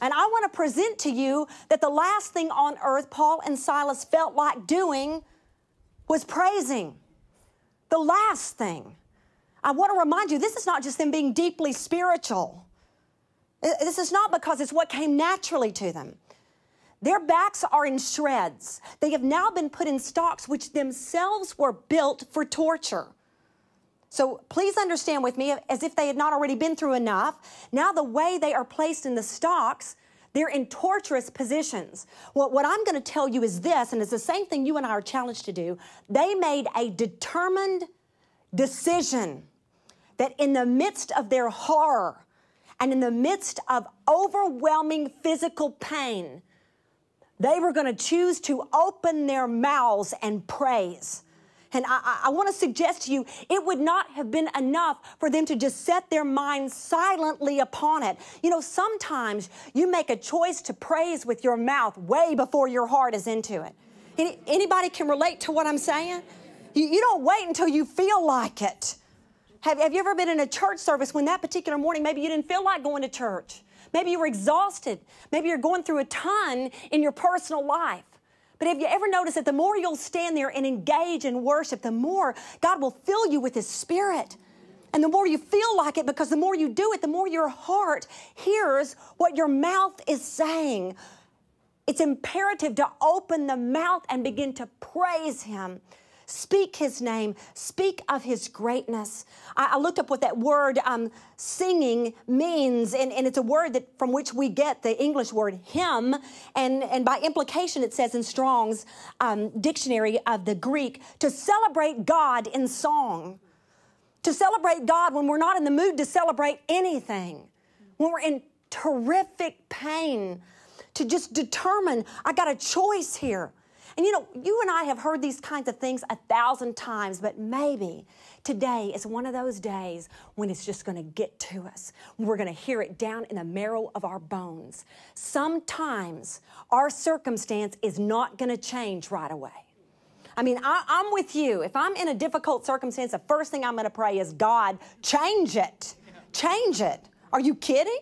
And I want to present to you that the last thing on earth Paul and Silas felt like doing was praising. The last thing. I want to remind you, this is not just them being deeply spiritual. This is not because it's what came naturally to them. Their backs are in shreds. They have now been put in stocks which themselves were built for torture. So please understand with me, as if they had not already been through enough, now the way they are placed in the stocks, they're in torturous positions. What I'm going to tell you is this, and it's the same thing you and I are challenged to do. They made a determined decision that in the midst of their horror and in the midst of overwhelming physical pain, they were going to choose to open their mouths and praise. And I want to suggest to you, it would not have been enough for them to just set their minds silently upon it. You know, sometimes you make a choice to praise with your mouth way before your heart is into it. Anybody can relate to what I'm saying? You don't wait until you feel like it. Have you ever been in a church service when that particular morning, maybe you didn't feel like going to church? Maybe you were exhausted. Maybe you're going through a ton in your personal life. But have you ever noticed that the more you'll stand there and engage in worship, the more God will fill you with His Spirit? And the more you feel like it, because the more you do it, the more your heart hears what your mouth is saying. It's imperative to open the mouth and begin to praise Him. Speak His name. Speak of His greatness. I looked up what that word singing means, and it's a word that from which we get the English word hymn, and by implication it says in Strong's dictionary of the Greek, to celebrate God in song. To celebrate God when we're not in the mood to celebrate anything. When we're in terrific pain. To just determine, I got a choice here. And you know, you and I have heard these kinds of things 1,000 times, but maybe today is one of those days when it's just going to get to us. We're going to hear it down in the marrow of our bones. Sometimes our circumstance is not going to change right away. I mean, I'm with you. If I'm in a difficult circumstance, the first thing I'm going to pray is, God, change it. Change it. Are you kidding?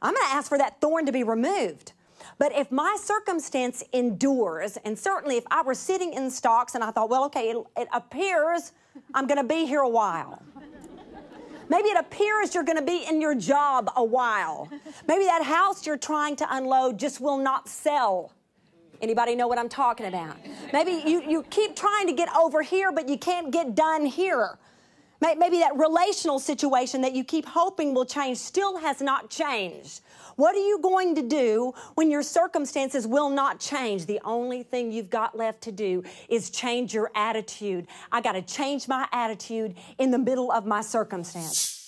I'm going to ask for that thorn to be removed. But if my circumstance endures, and certainly if I were sitting in stocks and I thought, well, okay, it appears I'm going to be here a while. Maybe it appears you're going to be in your job a while. Maybe that house you're trying to unload just will not sell. Anybody know what I'm talking about? Maybe you keep trying to get over here, but you can't get done here. Maybe that relational situation that you keep hoping will change still has not changed. What are you going to do when your circumstances will not change? The only thing you've got left to do is change your attitude. I got to change my attitude in the middle of my circumstance.